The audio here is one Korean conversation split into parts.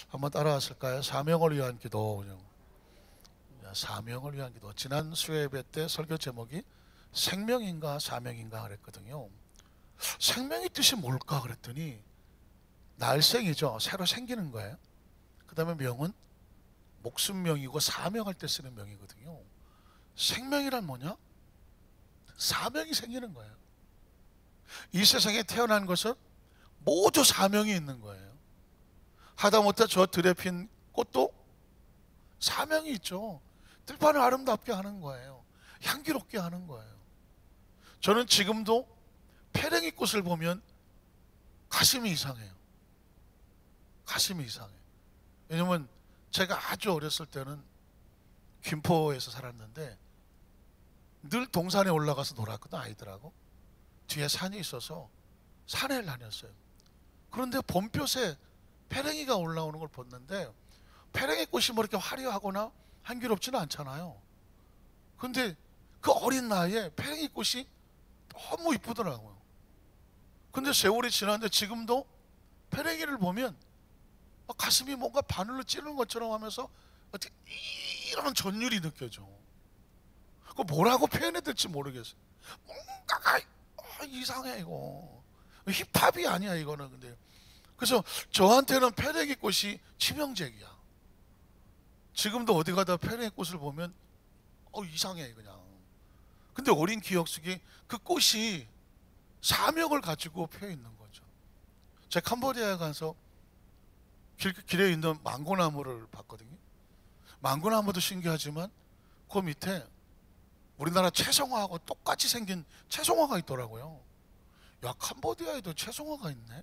한번 따라하실까요? 사명을 위한 기도. 사명을 위한 기도. 지난 수요예배 때 설교 제목이 생명인가 사명인가 그랬거든요. 생명의 뜻이 뭘까 그랬더니 날생이죠. 새로 생기는 거예요. 그 다음에 명은 목숨명이고 사명할 때 쓰는 명이거든요. 생명이란 뭐냐? 사명이 생기는 거예요. 이 세상에 태어난 것은 모두 사명이 있는 거예요. 하다못해 저 들에 핀 꽃도 사명이 있죠. 들판을 아름답게 하는 거예요. 향기롭게 하는 거예요. 저는 지금도 페랭이 꽃을 보면 가슴이 이상해요. 가슴이 이상해요. 왜냐면 제가 아주 어렸을 때는 김포에서 살았는데 늘 동산에 올라가서 놀았거든, 아이들하고. 뒤에 산이 있어서 산에 다녔어요. 그런데 봄볕에 페랭이가 올라오는 걸 봤는데 페랭이 꽃이 뭐 이렇게 화려하거나 향기롭지는 않잖아요. 그런데 그 어린 나이에 페랭이 꽃이 너무 이쁘더라고요. 근데 세월이 지났는데 지금도 페랭이를 보면 가슴이 뭔가 바늘로 찌르는 것처럼 하면서 어떻게 이런 전율이 느껴져. 그거 뭐라고 표현해야 될지 모르겠어요. 뭔가가 이상해 이거. 힙합이 아니야 이거는. 근데 그래서 저한테는 페랭이 꽃이 치명적이야. 지금도 어디 가다 페랭이 꽃을 보면 이상해 그냥. 근데 어린 기억 속에 그 꽃이 사명을 가지고 펴 있는 거죠. 제가 캄보디아에 가서 길에 있는 망고나무를 봤거든요. 망고나무도 신기하지만 그 밑에 우리나라 채송화하고 똑같이 생긴 채송화가 있더라고요. 야, 캄보디아에도 채송화가 있네.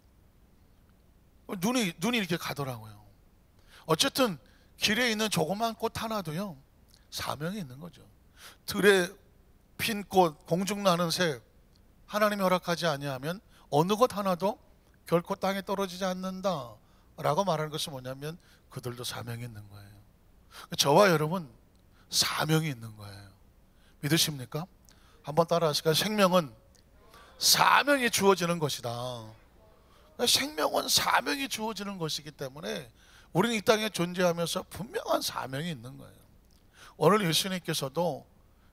눈이 이렇게 가더라고요. 어쨌든 길에 있는 조그만 꽃 하나도요 사명이 있는 거죠. 들에 핀 꽃, 공중나는 새, 하나님이 허락하지 아니하면 어느 것 하나도 결코 땅에 떨어지지 않는다 라고 말하는 것은 뭐냐면 그들도 사명이 있는 거예요. 저와 여러분 사명이 있는 거예요. 믿으십니까? 한번 따라하실까요? 생명은 사명이 주어지는 것이다. 생명은 사명이 주어지는 것이기 때문에 우리는 이 땅에 존재하면서 분명한 사명이 있는 거예요. 오늘 예수님께서도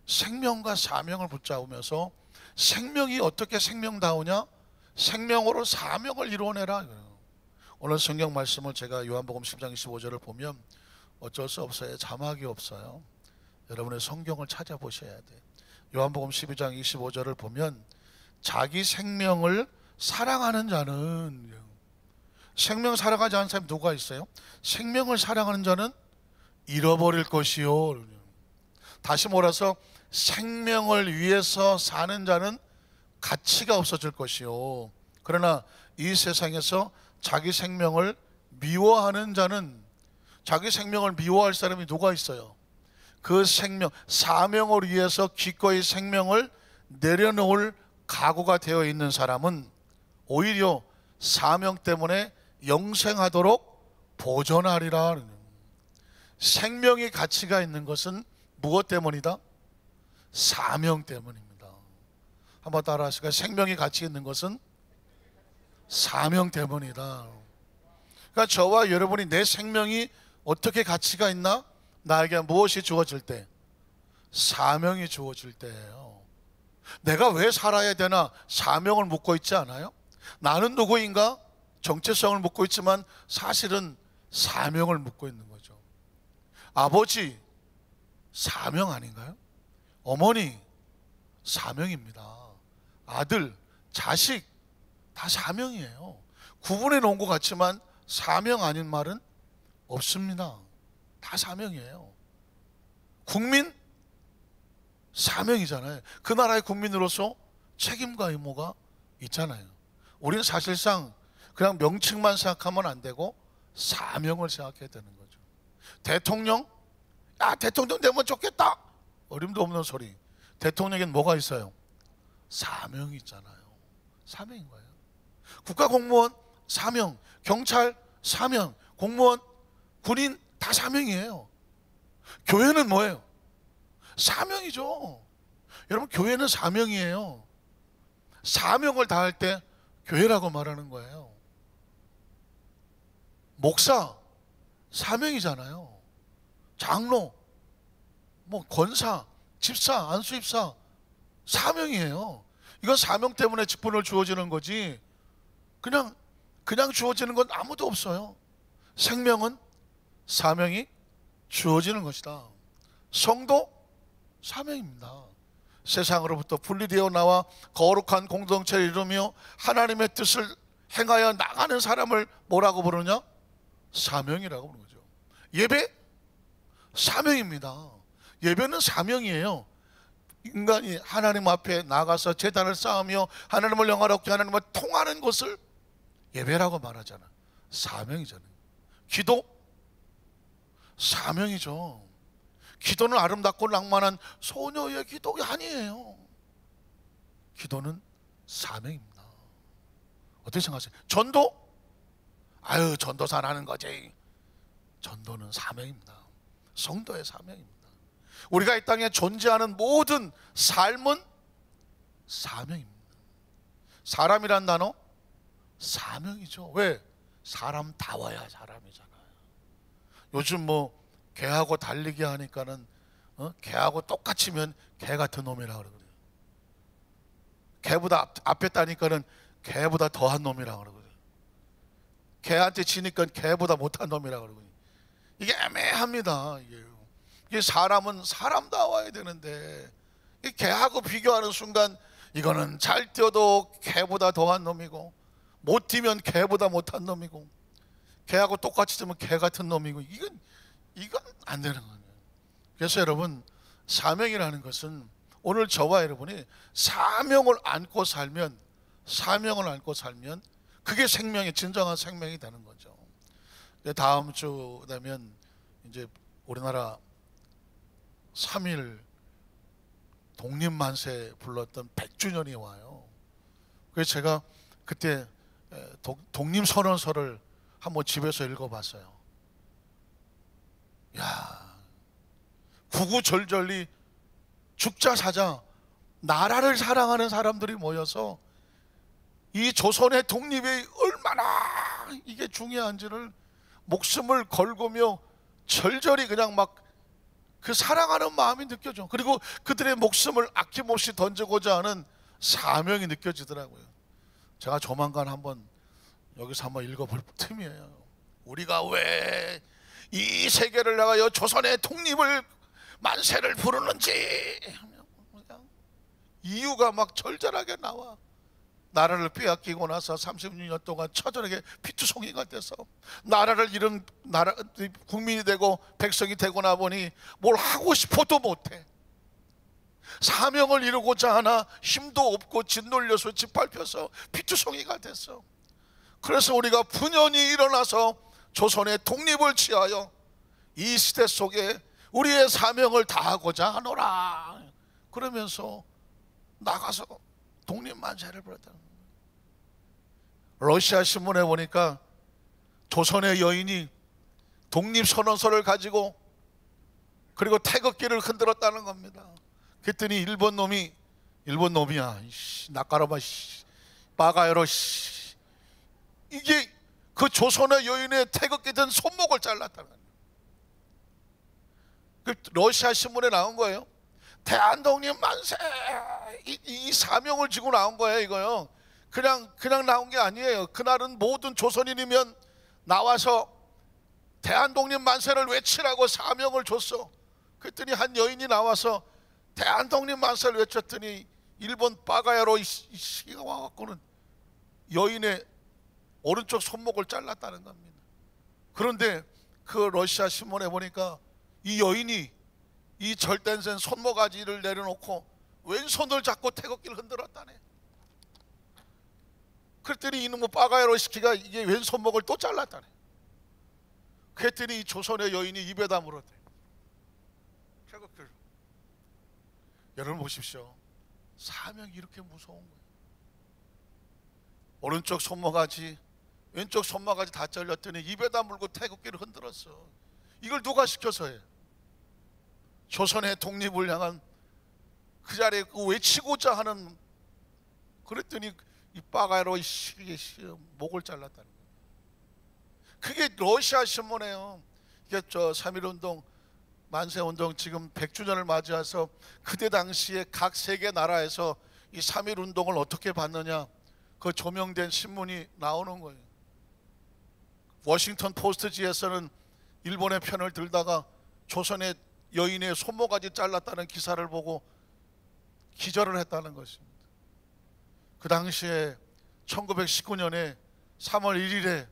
생명과 사명을 붙잡으면서 생명이 어떻게 생명다우냐? 생명으로 사명을 이루어내라. 오늘 성경 말씀을 제가 요한복음 10장 25절을 보면 어쩔 수 없어요. 자막이 없어요. 여러분의 성경을 찾아보셔야 돼요. 요한복음 12장 25절을 보면 자기 생명을 사랑하는 자는, 생명 사랑하지 않는 사람이 누가 있어요? 생명을 사랑하는 자는 잃어버릴 것이요. 다시 몰아서 생명을 위해서 사는 자는 가치가 없어질 것이요. 그러나 이 세상에서 자기 생명을 미워하는 자는, 자기 생명을 미워할 사람이 누가 있어요? 그 생명, 사명을 위해서 기꺼이 생명을 내려놓을 각오가 되어 있는 사람은 오히려 사명 때문에 영생하도록 보존하리라. 생명의 가치가 있는 것은 무엇 때문이다? 사명 때문입니다. 한번 따라 하실까요? 생명의 가치 있는 것은 사명 때문이다. 그러니까 저와 여러분이 내 생명이 어떻게 가치가 있나? 나에게 무엇이 주어질 때? 사명이 주어질 때예요. 내가 왜 살아야 되나? 사명을 묻고 있지 않아요? 나는 누구인가? 정체성을 묻고 있지만 사실은 사명을 묻고 있는 거죠. 아버지, 사명 아닌가요? 어머니, 사명입니다. 아들, 자식, 다 사명이에요. 구분해 놓은 것 같지만 사명 아닌 말은 없습니다. 다 사명이에요. 국민, 사명이잖아요. 그 나라의 국민으로서 책임과 의무가 있잖아요. 우리는 사실상 그냥 명칭만 생각하면 안 되고 사명을 생각해야 되는 거죠. 대통령, 대통령 되면 좋겠다. 어림도 없는 소리. 대통령에겐 뭐가 있어요? 사명이 있잖아요. 사명인 거예요. 국가공무원 사명, 경찰 사명, 공무원, 군인 다 사명이에요. 교회는 뭐예요? 사명이죠. 여러분, 교회는 사명이에요. 사명을 다할 때 교회라고 말하는 거예요. 목사, 사명이잖아요. 장로, 뭐 권사, 집사, 안수입사 사명이에요. 이건 사명 때문에 직분을 주어지는 거지 그냥 주어지는 건 아무도 없어요. 생명은 사명이 주어지는 것이다. 성도 사명입니다. 세상으로부터 분리되어 나와 거룩한 공동체를 이루며 하나님의 뜻을 행하여 나가는 사람을 뭐라고 부르냐? 사명이라고 부르는 거죠. 예배 사명입니다. 예배는 사명이에요. 인간이 하나님 앞에 나가서 제단을 쌓으며 하나님을 영화롭게 하나님을 통하는 것을 예배라고 말하잖아. 사명이잖아요. 기도 사명이죠. 기도는 아름답고 낭만한 소녀의 기도가 아니에요. 기도는 사명입니다. 어떻게 생각하세요? 전도? 아유, 전도사 하는 거지. 전도는 사명입니다. 성도의 사명입니다. 우리가 이 땅에 존재하는 모든 삶은 사명입니다. 사람이란 단어 사명이죠. 왜? 사람다워야 사람이잖아요. 요즘 뭐 개하고 달리기 하니까는 개하고 똑같이면 개 같은 놈이라 그러거든요. 개보다 앞에 따니까는 개보다 더한 놈이라 그러거든요. 개한테 지니까 개보다 못한 놈이라 그러거든요. 이게 애매합니다. 이게 사람은 사람다워야 되는데 개하고 비교하는 순간 이거는 잘 뛰어도 개보다 더한 놈이고 못 뛰면 개보다 못한 놈이고 개하고 똑같이 뛰면 개 같은 놈이고 이건 안 되는 거예요. 그래서 여러분 사명이라는 것은 오늘 저와 여러분이 사명을 안고 살면 그게 생명의 진정한 생명이 되는 거죠. 다음 주 되면 이제 우리나라 3.1 독립만세 불렀던 100주년이 와요. 그래서 제가 그때 독립선언서를 한번 집에서 읽어봤어요. 야, 구구절절히 죽자 사자 나라를 사랑하는 사람들이 모여서 이 조선의 독립이 얼마나 이게 중요한지를 목숨을 걸고며 절절히 그냥 막 그 사랑하는 마음이 느껴져. 그리고 그들의 목숨을 아낌없이 던지고자 하는 사명이 느껴지더라고요. 제가 조만간 여기서 한번 읽어볼 틈이에요. 우리가 왜 이 세계를 나가여 조선의 독립을 만세를 부르는지 이유가 막 절절하게 나와. 나라를 빼앗기고 나서 36년 동안 처절하게 피투성이가 돼서 나라를 잃은 국민이 되고 백성이 되고 나보니 뭘 하고 싶어도 못해. 사명을 이루고자 하나 힘도 없고 짓눌려서 짓밟혀서 피투성이가 됐어. 그래서 우리가 분연히 일어나서 조선의 독립을 취하여 이 시대 속에 우리의 사명을 다하고자 하노라. 그러면서 나가서 독립만세를 벌였다는 거예요. 러시아 신문에 보니까 조선의 여인이 독립선언서를 가지고 그리고 태극기를 흔들었다는 겁니다. 그랬더니 일본 놈이야 낯가라봐 빠가여로 이게 그 조선의 여인의 태극기 든 손목을 잘랐다는 거예요. 그 러시아 신문에 나온 거예요. 대한독립 만세 이 사명을 지고 나온 거예요. 이거요. 그냥 나온 게 아니에요. 그날은 모든 조선인이면 나와서 대한독립 만세를 외치라고 사명을 줬어. 그랬더니 한 여인이 나와서 대한독립 만세를 외쳤더니 일본 빠가야로 이 시기가 와갖고는 여인의 오른쪽 손목을 잘랐다는 겁니다. 그런데 그 러시아 신문에 보니까 이 여인이 이 절단된 손모가지를 내려놓고 왼손을 잡고 태극기를 흔들었다네. 그랬더니 이놈의 빠가야로 시키가 이게 왼손목을 또 잘랐다네. 그랬더니 이 조선의 여인이 입에다 물었대. 태극기를. 여러분 보십시오. 사명이 이렇게 무서운 거예요. 오른쪽 손모가지 왼쪽 손모가지 다 잘렸더니 입에다 물고 태극기를 흔들었어. 이걸 누가 시켜서 해? 조선의 독립을 향한 그 자리에 외치고자 하는. 그랬더니 이 빠가야로 목을 잘랐다는 거예요. 그게 러시아 신문이에요. 저 3.1운동 만세운동 지금 100주년을 맞이해서 그때 당시에 각 세계 나라에서 이 3.1운동을 어떻게 봤느냐, 그 조명된 신문이 나오는 거예요. 워싱턴 포스트지에서는 일본의 편을 들다가 조선의 여인의 손모가지 잘랐다는 기사를 보고 기절을 했다는 것입니다. 그 당시에 1919년에 3월 1일에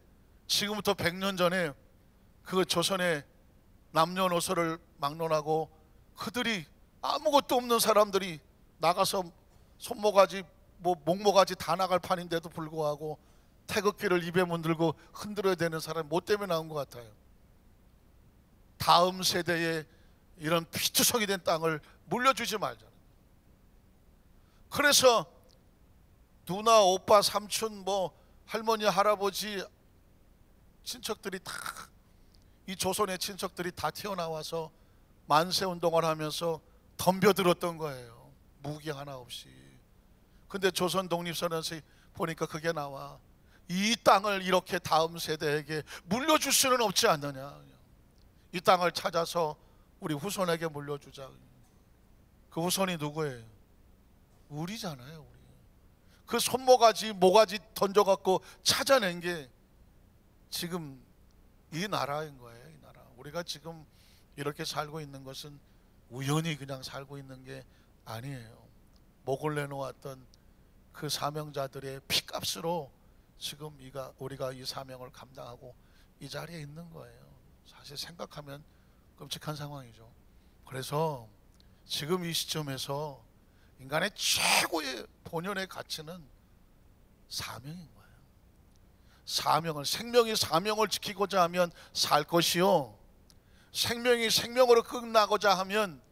지금부터 100년 전에 그 조선의 남녀노소를 막론하고 그들이 아무것도 없는 사람들이 나가서 손모가지 목모가지 다 나갈 판인데도 불구하고 태극기를 입에 문들고 흔들어야 되는 사람이 뭐 때문에 나온 것 같아요? 다음 세대에 이런 피투성이 된 땅을 물려주지 말자는. 그래서 누나, 오빠, 삼촌, 할머니, 할아버지 친척들이 다, 이 조선의 친척들이 다 튀어나와서 만세운동을 하면서 덤벼들었던 거예요. 무기 하나 없이. 근데 조선 독립선언에서 보니까 그게 나와. 이 땅을 이렇게 다음 세대에게 물려줄 수는 없지 않느냐. 이 땅을 찾아서 우리 후손에게 물려주자. 그 후손이 누구예요? 우리잖아요. 우리. 그 손모가지 모가지 던져갖고 찾아낸 게 지금 이 나라인 거예요. 이 나라. 우리가 지금 이렇게 살고 있는 것은 우연히 그냥 살고 있는 게 아니에요. 목을 내놓았던 그 사명자들의 피값으로 지금 우리가 이 사명을 감당하고 이 자리에 있는 거예요. 사실 생각하면 끔찍한 상황이죠. 그래서 지금 이 시점에서 인간의 최고의 본연의 가치는 사명인 거예요. 생명이 사명을 지키고자 하면 살 것이요, 생명이 생명으로 끝나고자 하면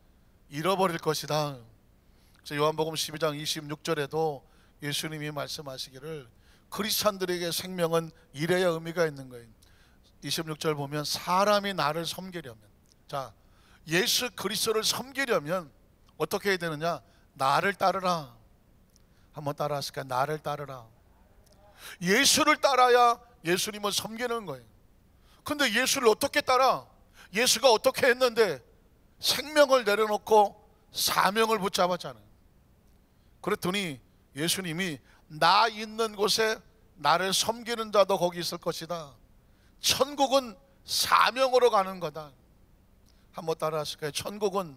잃어버릴 것이다. 요한복음 12장 26절에도 예수님이 말씀하시기를 크리스찬들에게 생명은 일해야 의미가 있는 거예요. 26절 보면 사람이 나를 섬기려면, 자, 예수 그리스도를 섬기려면 어떻게 해야 되느냐? 나를 따르라. 한번 따라 하실까요? 나를 따르라. 예수를 따라야 예수님을 섬기는 거예요. 근데 예수를 어떻게 따라? 예수가 어떻게 했는데 생명을 내려놓고 사명을 붙잡았잖아요. 그랬더니 예수님이 나 있는 곳에 나를 섬기는 자도 거기 있을 것이다. 천국은 사명으로 가는 거다. 한번 따라 하실까요? 천국은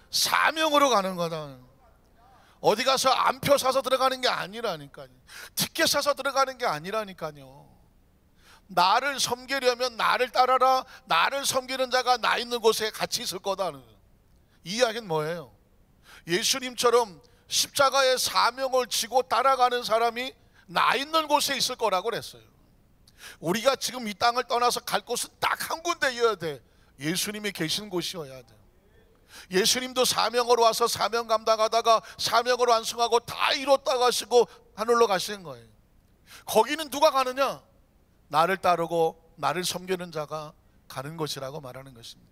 사명으로 가는 거다. 어디 가서 암표 사서 들어가는 게 아니라니까요. 티켓 사서 들어가는 게 아니라니까요. 나를 섬기려면 나를 따라라. 나를 섬기는 자가 나 있는 곳에 같이 있을 거다. 이 이야기는 뭐예요? 예수님처럼 십자가의 사명을 지고 따라가는 사람이 나 있는 곳에 있을 거라고 그랬어요. 우리가 지금 이 땅을 떠나서 갈 곳은 딱 한 군데여야 돼. 예수님이 계신 곳이어야 돼. 예수님도 사명으로 와서 사명 감당하다가 사명으로 완성하고 다 이뤘다 가시고 하늘로 가시는 거예요. 거기는 누가 가느냐? 나를 따르고 나를 섬기는 자가 가는 곳이라고 말하는 것입니다.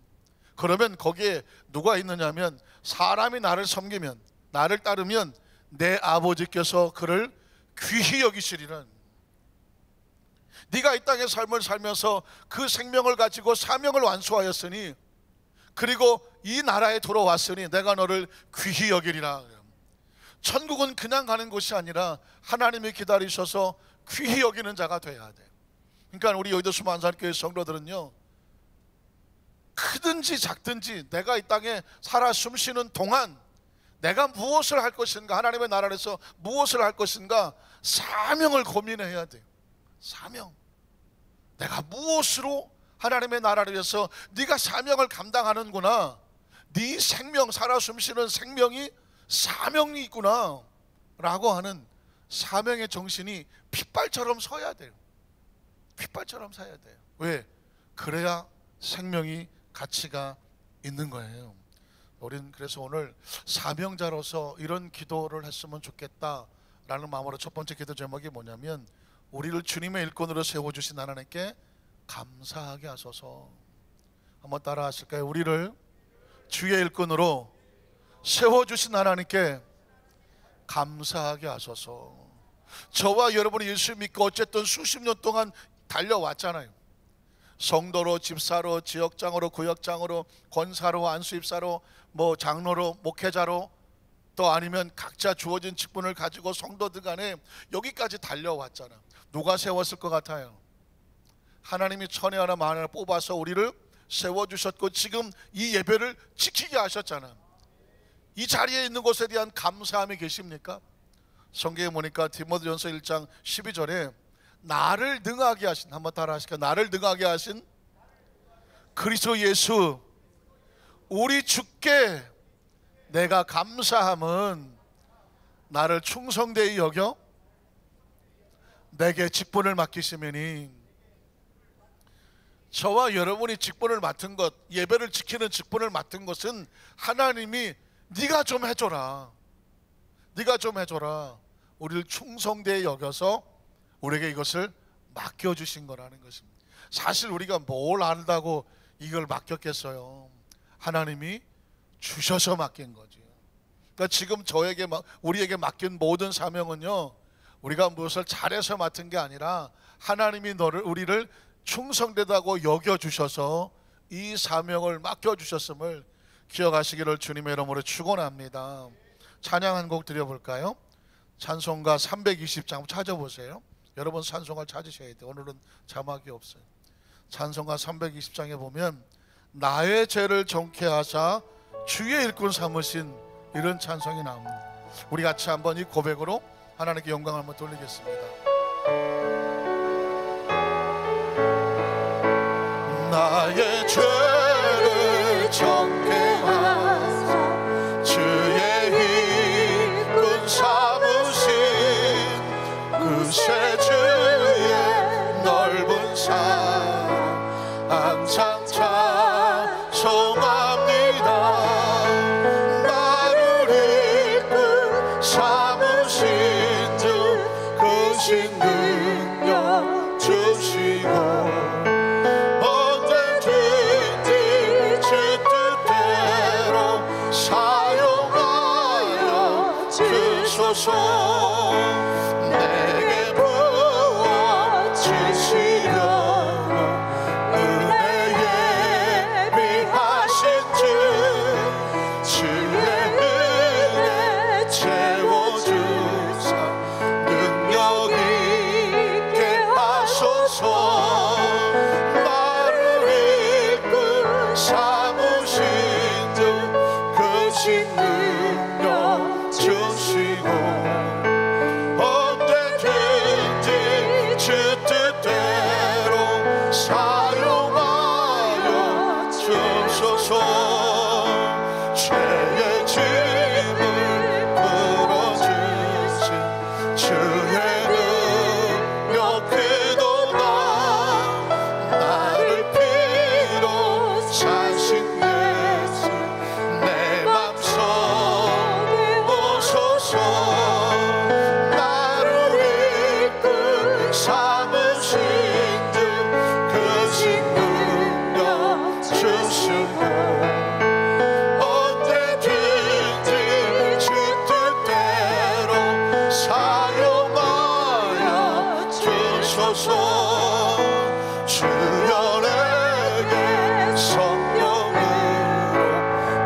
그러면 거기에 누가 있느냐면, 사람이 나를 섬기면, 나를 따르면 내 아버지께서 그를 귀히 여기시리라. 네가 이 땅의 삶을 살면서 그 생명을 가지고 사명을 완수하였으니, 그리고 이 나라에 들어왔으니 내가 너를 귀히 여기리라. 천국은 그냥 가는 곳이 아니라 하나님이 기다리셔서 귀히 여기는 자가 돼야 돼. 그러니까 우리 여의도 수만산교회 성도들은요, 크든지 작든지 내가 이 땅에 살아 숨쉬는 동안 내가 무엇을 할 것인가, 하나님의 나라에서 무엇을 할 것인가, 사명을 고민해야 돼요. 사명. 내가 무엇으로 하나님의 나라를 위해서, 네가 사명을 감당하는구나, 네 생명, 살아 숨쉬는 생명이 사명이 있구나 라고 하는 사명의 정신이 핏발처럼 서야 돼요. 핏발처럼 서야 돼요. 왜? 그래야 생명이 가치가 있는 거예요. 우리는 그래서 오늘 사명자로서 이런 기도를 했으면 좋겠다라는 마음으로 첫 번째 기도 제목이 뭐냐면, 우리를 주님의 일꾼으로 세워주신 하나님께 감사하게 하소서. 한번 따라 하실까요? 우리를 주의 일꾼으로 세워주신 하나님께 감사하게 하소서. 저와 여러분이 예수 믿고 어쨌든 수십 년 동안 달려왔잖아요. 성도로, 집사로, 지역장으로, 구역장으로, 권사로, 안수입사로, 장로로, 목회자로, 또 아니면 각자 주어진 직분을 가지고 성도들 간에 여기까지 달려왔잖아. 누가 세웠을 것 같아요? 하나님이 천에 하나 만에 하나 뽑아서 우리를 세워주셨고 지금 이 예배를 지키게 하셨잖아. 이 자리에 있는 것에 대한 감사함이 계십니까? 성경에 보니까 디모데전서 1장 12절에 나를 능하게 하신, 한번 따라 하실까요? 나를 능하게 하신 그리스도 예수 우리 주께 내가 감사함은 나를 충성되이 여겨 내게 직분을 맡기시매니. 저와 여러분이 직분을 맡은 것, 예배를 지키는 직분을 맡은 것은 하나님이 네가 좀 해줘라, 네가 좀 해줘라, 우리를 충성되이 여겨서 우리에게 이것을 맡겨주신 거라는 것입니다. 사실 우리가 뭘 안다고 이걸 맡겼겠어요? 하나님이 주셔서 맡긴 거지. 그러니까 지금 우리에게 맡긴 모든 사명은요, 우리가 무엇을 잘해서 맡은 게 아니라 하나님이 우리를 충성되다고 여겨주셔서 이 사명을 맡겨주셨음을 기억하시기를 주님의 이름으로 축원합니다. 찬양 한 곡 드려볼까요? 찬송가 320장 찾아보세요. 여러분 찬송가를 찾으셔야 돼요. 오늘은 자막이 없어요. 찬송가 320장에 보면 나의 죄를 정케 하사 주의 일꾼 삼으신 이런 찬송이 나옵니다. 우리 같이 한번 이 고백으로 하나님께 영광을 한번 돌리겠습니다. 나의 죄를 정케 하사 주의 일꾼 삼으신 그 새 주의 넓은 사랑 항상 찬송합니다. 나를 일꾼 삼으신 주 크신 능력 주시고 내게 부어주시려 은혜 예비하신 주 주의 은혜 채워주사 능력 있게 하소서. 나를 일꾼 삼으신 주 크신 능력 주시고 언제든지 주 뜻대로 사용하여 주소서. 죄의 짐을 풀어주신 주의 능력 크도다. 나를 피로 사신 예수 내 맘속에 오소서. 나를 일꾼 삼으신 주 크신 능력 주시고 언제든지 주 뜻대로 사용하여 주소서. 주여 내게 성령으로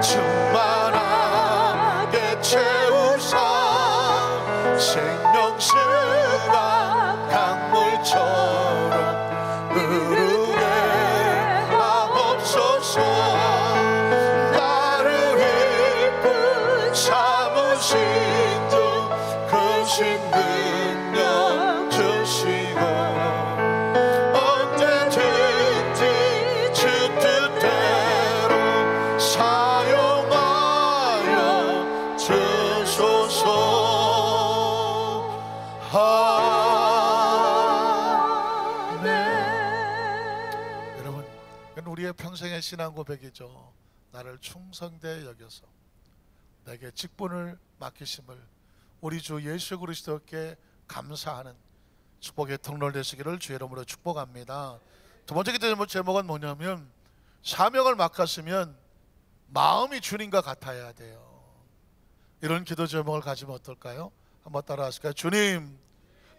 충만하게 채우사 생명수가 강물처럼 흐르게 하옵소서. 나를 일꾼 삼으신 주 크신 능력 주시고 언제든지 주 뜻대로 사용하여 주소서. 아멘. 여러분, 우리의 평생의 신앙 고백이죠. 나를 충성되이 여겨서 내게 직분을 맡기심을 우리 주 예수 그리스도께 감사하는 축복의 통로 되시기를 주의 이름으로 축복합니다. 두 번째 기도 제목은 뭐냐면 사명을 맡았으면 마음이 주님과 같아야 돼요. 이런 기도 제목을 가지면 어떨까요? 한번 따라 하실까요? 주님,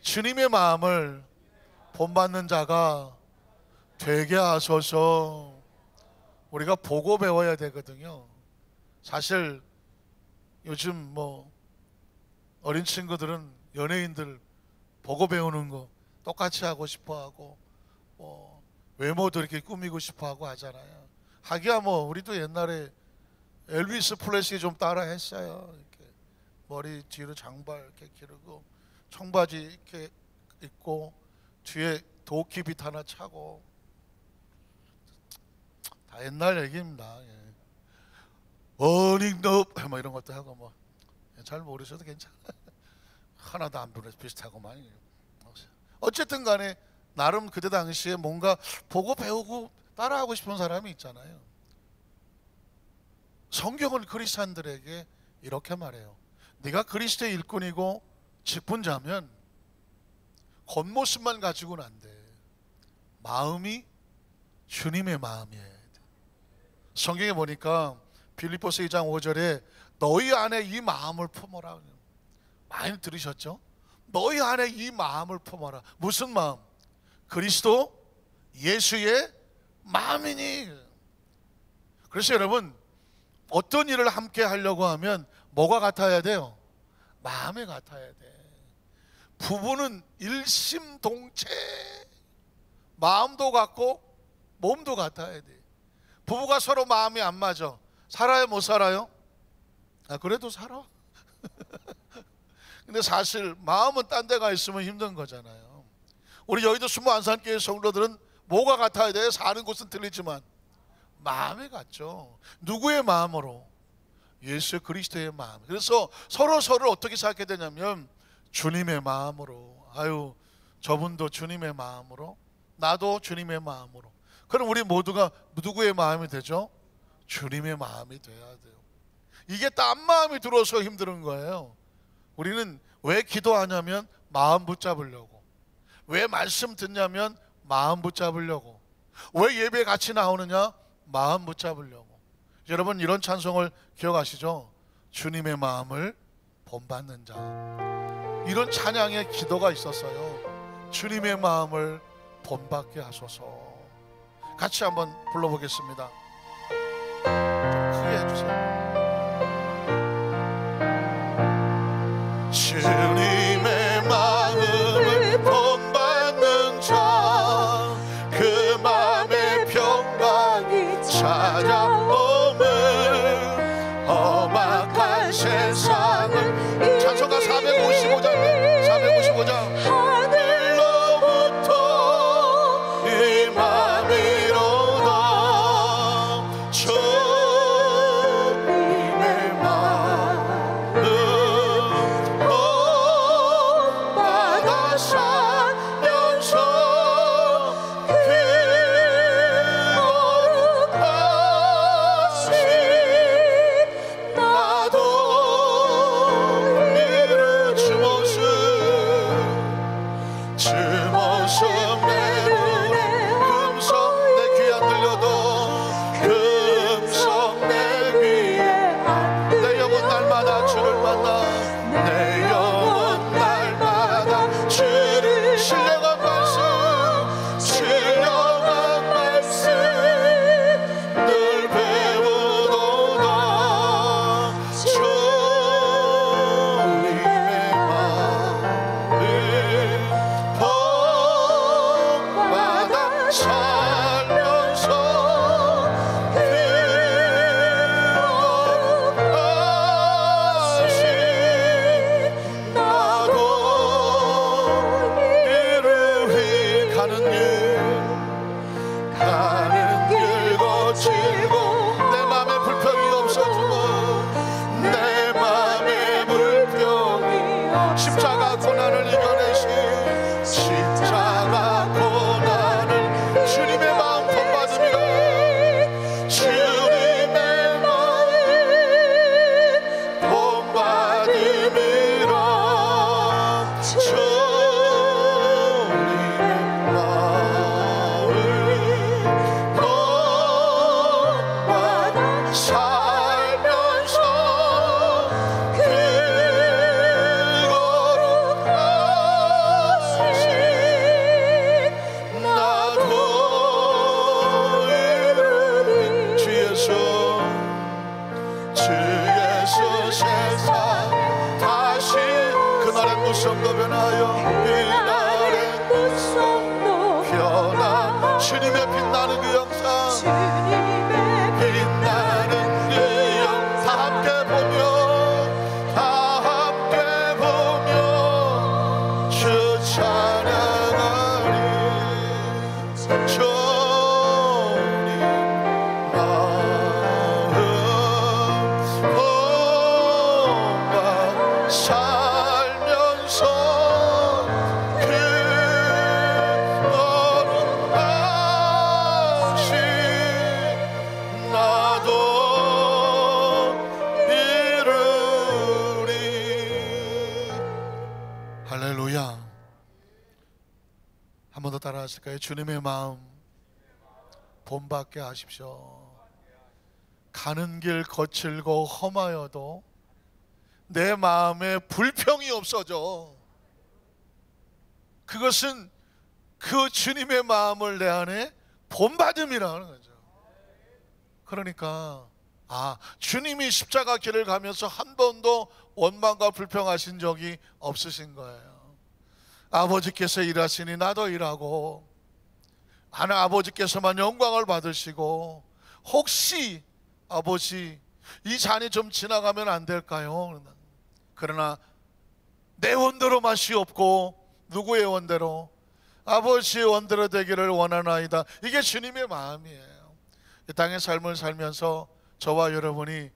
주님의 마음을 본받는 자가 되게 하소서. 우리가 보고 배워야 되거든요. 사실 요즘 뭐 어린 친구들은 연예인들 보고 배우는 거 똑같이 하고 싶어하고 뭐 외모도 이렇게 꾸미고 싶어하고 하잖아요. 하기야 뭐 우리도 옛날에 엘비스 프레슬리 좀 따라 했어요. 이렇게 머리 뒤로 장발 이렇게 기르고 청바지 이렇게 입고 뒤에 도끼빗 하나 차고, 다 옛날 얘기입니다. 어닝업 뭐 이런 것도 하고 뭐 잘 모르셔도 괜찮아. 하나도 안 보내 비슷하고만. 어쨌든 간에 나름 그때 당시에 뭔가 보고 배우고 따라하고 싶은 사람이 있잖아요. 성경은 그리스도인들에게 이렇게 말해요. 네가 그리스도의 일꾼이고 직분자면 겉모습만 가지고는 안 돼. 마음이 주님의 마음이어야 돼. 성경에 보니까 빌립보서 2장 5절에 너희 안에 이 마음을 품어라. 많이 들으셨죠? 너희 안에 이 마음을 품어라. 무슨 마음? 그리스도 예수의 마음이니. 그래서 여러분, 어떤 일을 함께 하려고 하면 뭐가 같아야 돼요? 마음이 같아야 돼. 부부는 일심동체, 마음도 같고 몸도 같아야 돼. 부부가 서로 마음이 안 맞아, 살아요 못 살아요? 그래도 살아. 근데 사실 마음은 딴 데가 있으면 힘든 거잖아요. 우리 여의도 순무안산교회 성도들은 뭐가 같아야 돼요? 사는 곳은 틀리지만 마음이 같죠. 누구의 마음으로? 예수 그리스도의 마음. 그래서 서로를 어떻게 생각해야 되냐면 주님의 마음으로. 아유, 저분도 주님의 마음으로, 나도 주님의 마음으로. 그럼 우리 모두가 누구의 마음이 되죠? 주님의 마음이 돼야 돼요. 이게 딴 마음이 들어서 힘든 거예요. 우리는 왜 기도하냐면 마음 붙잡으려고, 왜 말씀 듣냐면 마음 붙잡으려고, 왜 예배 같이 나오느냐 마음 붙잡으려고. 여러분 이런 찬송을 기억하시죠? 주님의 마음을 본받는 자. 이런 찬양의 기도가 있었어요. 주님의 마음을 본받게 하소서. 같이 한번 불러보겠습니다. 좀 크게 해주세요. 주님의 마음을 본받는 자, 그 마음의 평강이 찾아오면 험악한 세상을. 찬송가 455장 하늘로부터 이 마음이로다. 주님의 마음을 본받아 살면서 눈썹도 변하여 빛나는 눈썹도 변화 주님의 빛나는 그 영상 빛나는 그 영상 다 함께 보며 주 찬양하리 주님 마음 본받 살면서 그 너는 다시 나도 이루리. 할렐루야. 한 번 더 따라 하실까요? 주님의 마음 본받게 하십시오. 가는 길 거칠고 험하여도 내 마음에 불평이 없어져. 그것은 그 주님의 마음을 내 안에 본받음이라는 거죠. 그러니까 주님이 십자가 길을 가면서 한 번도 원망과 불평하신 적이 없으신 거예요. 아버지께서 일하시니 나도 일하고, 하나 아버지께서만 영광을 받으시고, 혹시 아버지 이 잔이 좀 지나가면 안 될까요? 그러나 내 원대로 맛이 없고 누구의 원대로? 아버지의 원대로 되기를 원하나이다. 이게 주님의 마음이에요. 이 땅의 삶을 살면서 저와 여러분이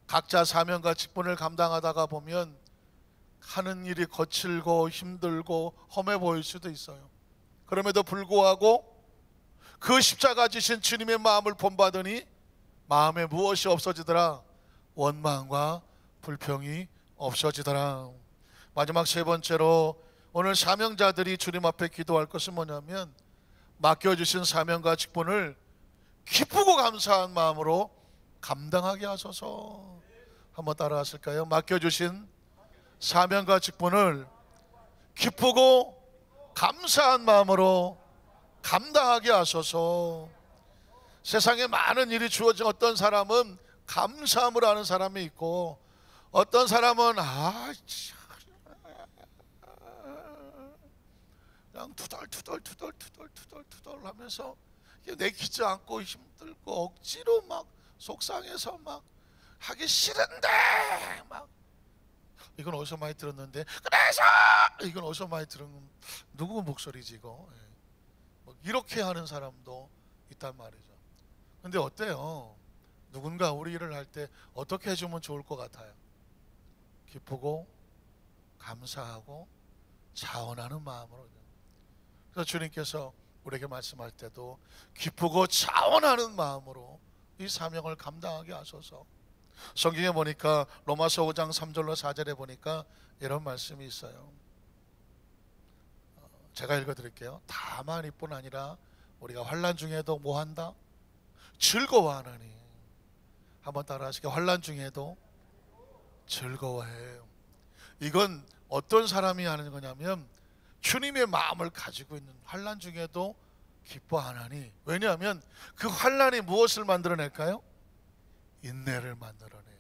각자 사명과 직분을 감당하다가 보면 하는 일이 거칠고 힘들고 험해 보일 수도 있어요. 그럼에도 불구하고 그 십자가 지신 주님의 마음을 본받으니 마음에 무엇이 없어지더라? 원망과 불평이 없어지더라. 마지막 세 번째로 오늘 사명자들이 주님 앞에 기도할 것은 뭐냐면, 맡겨주신 사명과 직분을 기쁘고 감사한 마음으로 감당하게 하소서. 한번 따라 하실까요? 맡겨주신 사명과 직분을 기쁘고 감사한 마음으로 감당하게 하소서. 세상에 많은 일이 주어진 어떤 사람은 감사함을 하는 사람이 있고, 어떤 사람은 그냥 투덜투덜 하면서 내키지 않고 힘들고 억지로 막 속상해서 막 하기 싫은데 막, 이건 어디서 많이 들었는데, 그래서 이건 어디서 많이 들은 누구 목소리지 이거? 이렇게 하는 사람도 있단 말이죠. 근데 어때요? 누군가 우리 일을 할 때 어떻게 해주면 좋을 것 같아요? 기쁘고 감사하고 자원하는 마음으로. 그래서 주님께서 우리에게 말씀할 때도 기쁘고 자원하는 마음으로 이 사명을 감당하게 하소서. 성경에 보니까 로마서 5장 3절로 4절에 보니까 이런 말씀이 있어요. 제가 읽어드릴게요. 다만 이뿐 아니라 우리가 환난 중에도 뭐한다? 즐거워하나니. 한번 따라 하시게. 환난 중에도 즐거워해요. 이건 어떤 사람이 하는 거냐면 주님의 마음을 가지고 있는, 환난 중에도 기뻐하나니. 왜냐하면 그 환난이 무엇을 만들어낼까요? 인내를 만들어내요.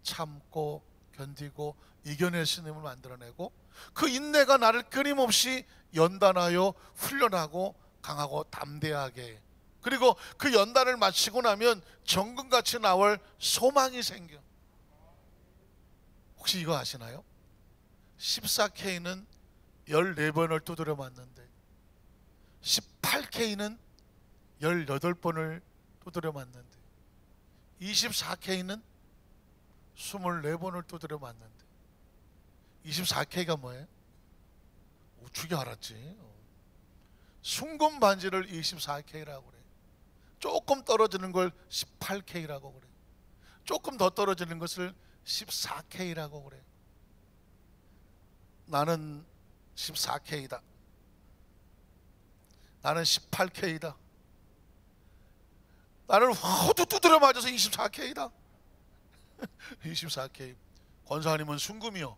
참고 견디고 이겨낼 수 있는 힘을 만들어내고, 그 인내가 나를 끊임없이 연단하여 훈련하고 강하고 담대하게, 그리고 그 연단을 마치고 나면 정금같이 나올 소망이 생겨. 혹시 이거 아시나요? 14K는 14번을 두드려 맞는데 18K는 18번을 두드려 맞는데 24K는 24번을 두드려 맞는데 24K가 뭐예요? 어떻게 알았지? 순금 반지를 24K라고 그래. 조금 떨어지는 걸 18K라고 그래. 조금 더 떨어지는 것을 14K라고 그래. 나는 14K다. 나는 18K다. 나는 호두 두드려 맞아서 24K다. 24K. 권사님은 순금이요.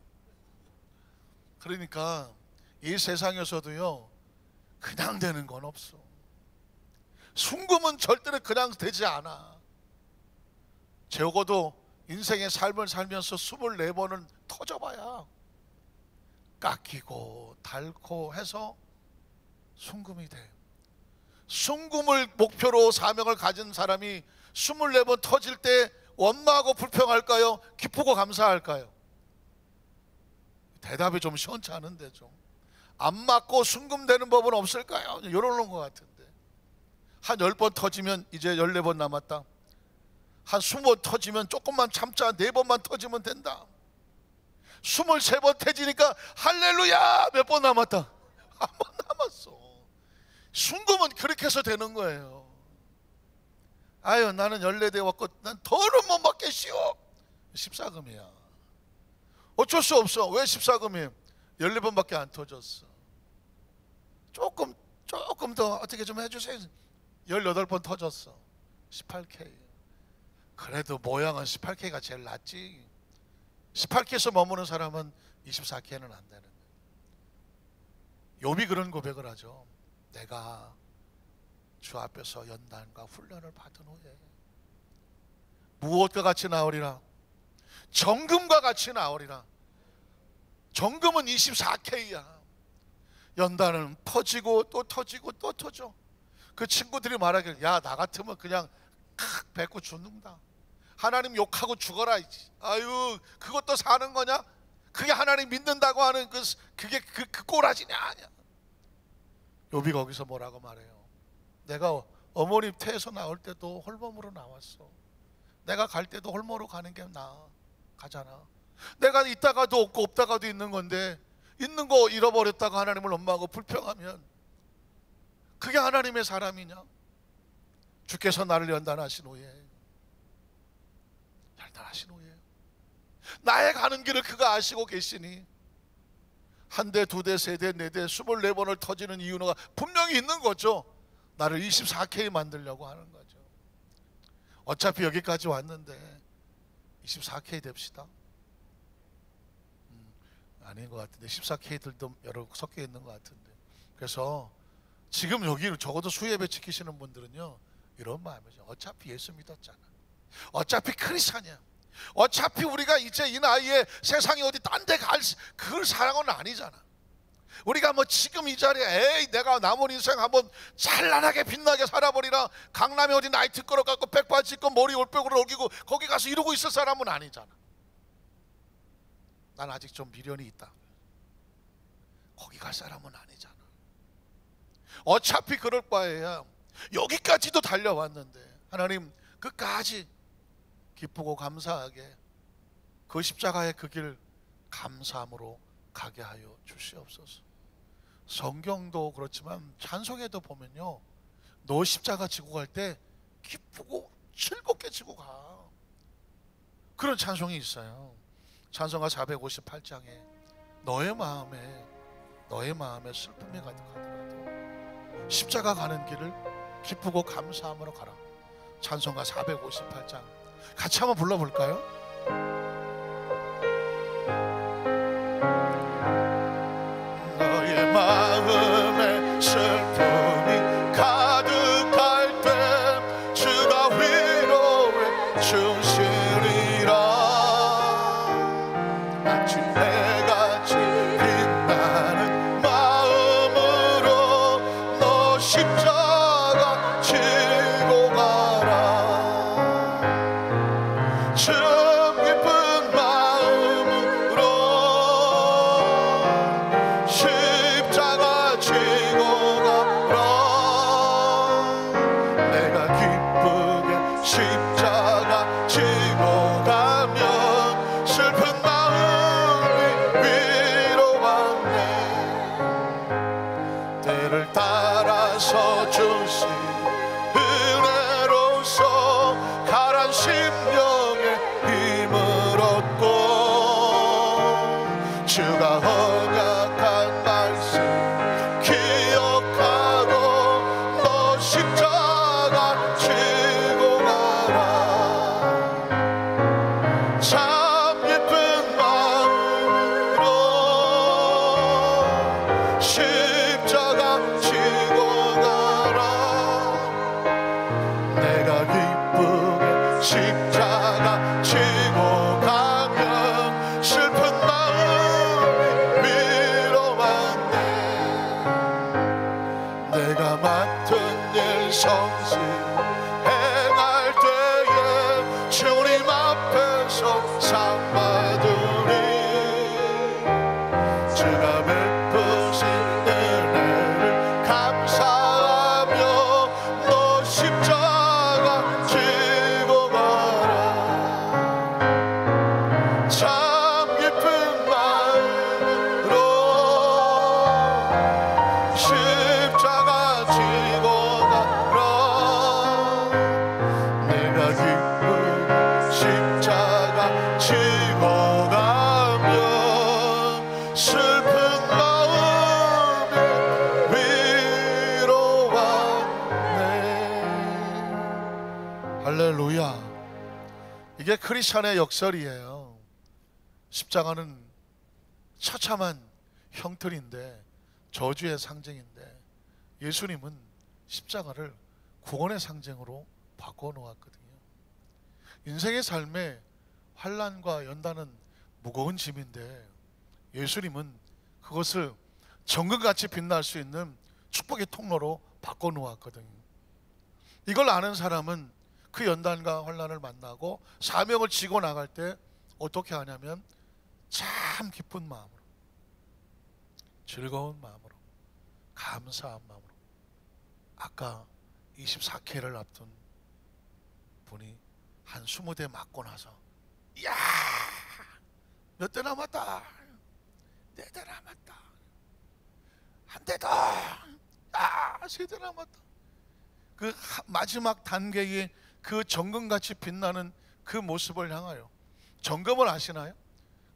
그러니까 이 세상에서도요, 그냥 되는 건 없어. 순금은 절대로 그냥 되지 않아. 적어도 인생의 삶을 살면서 24번은 터져봐야 깎이고 닳고 해서 순금이 돼. 순금을 목표로 사명을 가진 사람이 24번 터질 때 원망하고 불평할까요? 기쁘고 감사할까요? 대답이 좀 시원치 않은데, 좀 안 맞고 순금되는 법은 없을까요? 이러는 것 같은데, 한 10번 터지면 이제 14번 남았다. 한 20번 터지면 조금만 참자, 4번만 터지면 된다. 23번 터지니까 할렐루야, 몇 번 남았다? 한 번 남았어. 순금은 그렇게 해서 되는 거예요. 아유, 나는 14대 왔고 난 더는 못 맞겠시오. 14금이야. 어쩔 수 없어. 왜 14금이? 14번밖에 안 터졌어. 조금 더 어떻게 좀 해주세요. 18번 터졌어. 18K. 그래도 모양은 18K가 제일 낫지. 18K에서 머무는 사람은 24K는 안 되는 거예요. 욥이 그런 고백을 하죠. 내가 주 앞에서 연단과 훈련을 받은 후에 무엇과 같이 나오리라? 정금과 같이 나오리라. 정금은 24K야. 연단은 터지고 또 터지고 또 터져. 그 친구들이 말하길, 야, 나 같으면 그냥 칵 뱉고 죽는다. 하나님 욕하고 죽어라. 아유, 그것도 사는 거냐? 그게 하나님 믿는다고 하는 그게 그 꼬라지냐? 아니야. 욥이 거기서 뭐라고 말해요? 내가 어머니 태에서 나올 때도 홀몸으로 나왔어. 내가 갈 때도 홀몸으로 가는 게 나아. 가잖아. 내가 있다가도 없고 없다가도 있는 건데, 있는 거 잃어버렸다고 하나님을 원망하고 불평하면 그게 하나님의 사람이냐? 주께서 나를 연단하신 후에 나의 가는 길을 그가 아시고 계시니 한 대, 두 대, 세 대, 네 대, 24번을 터지는 이유가 분명히 있는 거죠. 나를 24K 만들려고 하는 거죠. 어차피 여기까지 왔는데 24K 됩시다. 아닌 것 같은데 14K들도 여러 섞여 있는 것 같은데, 그래서 지금 여기 적어도 수예배 지키시는 분들은요, 이런 마음이죠. 어차피 예수 믿었잖아. 어차피 크리스찬이야. 어차피 우리가 이제 이 나이에 세상에 어디 딴 데 갈 그 사랑은 아니잖아. 우리가 뭐 지금 이 자리에 에이 내가 남은 인생 한번 찬란하게 빛나게 살아버리라, 강남에 어디 나이트 끌어갖고 백바지 입고 머리 올백으로 올기고 거기 가서 이러고 있을 사람은 아니잖아. 난 아직 좀 미련이 있다. 거기 갈 사람은 아니잖아. 어차피 그럴 바에야 여기까지도 달려왔는데 하나님 끝까지 기쁘고 감사하게 그 십자가의 그 길 감사함으로 가게 하여 주시옵소서. 성경도 그렇지만 찬송에도 보면요, 너 십자가 지고 갈 때 기쁘고 즐겁게 지고 가. 그런 찬송이 있어요. 찬송가 458장에 너의 마음에 슬픔이 가득하더라도 십자가 가는 길을 기쁘고 감사함으로 가라. 찬송가 458장 같이 한번 불러볼까요? 너의 마음에 슬픔이 가득할 때 주가 위로해 주시리라. 마치 해같이 빛나는 마음으로 너 십자가 지고 가라. 참 깊은 마음으로 십자가 지고 가라. 내가 기쁘게 십자가 지고 가면 슬픈 마음이 위로받네. 때를 따라서 주신 은혜로서 가란 심령에 힘을 얻고 주가 언약한 말씀 기억하고 너 십자가 지고 가라. 참 예쁜 마음으로 십자가 지고 가라. 내가 기쁘게 십자가 지고 가면 슬픈 마음이 할렐루야. 이게 크리스천의 역설이에요. 십자가는 처참한 형틀인데, 저주의 상징인데, 예수님은 십자가를 구원의 상징으로 바꿔놓았거든요. 인생의 삶에 환난과 연단은 무거운 짐인데, 예수님은 그것을 정금같이 빛날 수 있는 축복의 통로로 바꿔놓았거든요. 이걸 아는 사람은 그 연단과 환난을 만나고 사명을 지고 나갈 때 어떻게 하냐면, 참 기쁜 마음으로, 즐거운 마음으로, 감사한 마음으로. 아까 24K를 앞둔 분이 한 20대 맞고 나서, 이야, 몇 대 남았다, 4대 남았다, 한 대 더, 3대 남았다. 그 마지막 단계의 그 정금같이 빛나는 그 모습을 향하여, 정금을 아시나요?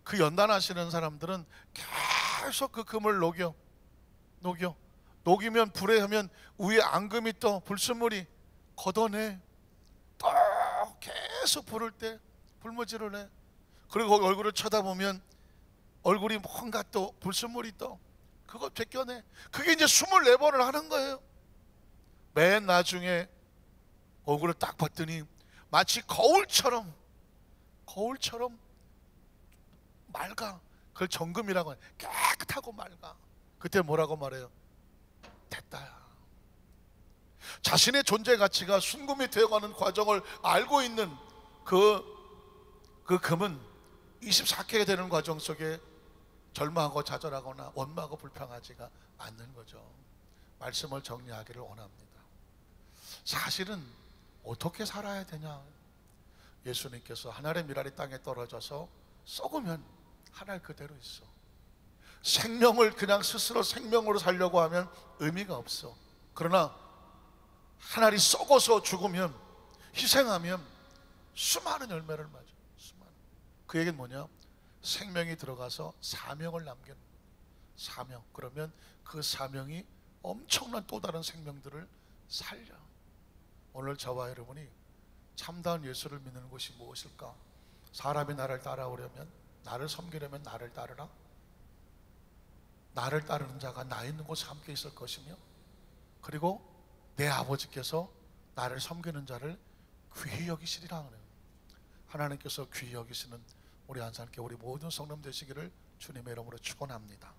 그 연단하시는 사람들은 계속 그 금을 녹이면 불에 하면 위에 앙금이 떠, 불순물이 걷어내. 또 계속 불을 때 불모지를 해. 그리고 얼굴을 쳐다보면 얼굴이 뭔가 또 불순물이 떠, 그거 벗겨내. 그게 이제 24번을 하는 거예요. 맨 나중에 얼굴을 딱 봤더니 마치 거울처럼 맑아. 그걸 정금이라고 해. 깨끗하고 맑아. 그때 뭐라고 말해요? 됐다야. 자신의 존재 가치가 순금이 되어가는 과정을 알고 있는 그 금은 24K가 되는 과정 속에 절망하고 좌절하거나 원망하고 불평하지가 않는 거죠. 말씀을 정리하기를 원합니다. 사실은 어떻게 살아야 되냐? 예수님께서 하늘의 미랄이 땅에 떨어져서 썩으면 하늘 그대로 있어. 생명을 그냥 스스로 생명으로 살려고 하면 의미가 없어. 그러나 하늘이 썩어서 죽으면, 희생하면 수많은 열매를 맺어. 그 얘기는 뭐냐? 생명이 들어가서 사명을 남기는 거예요. 사명. 그러면 그 사명이 엄청난 또 다른 생명들을 살려. 오늘 저와 여러분이 참다운 예수를 믿는 것이 무엇일까? 사람이 나를 따라오려면, 나를 섬기려면 나를 따르라. 나를 따르는 자가 나 있는 곳에 함께 있을 것이며, 그리고 내 아버지께서 나를 섬기는 자를 귀히 여기시리라 하네요. 하나님께서 귀히 여기시는 우리 안산교회 우리 모든 성도님 되시기를 주님의 이름으로 축원합니다.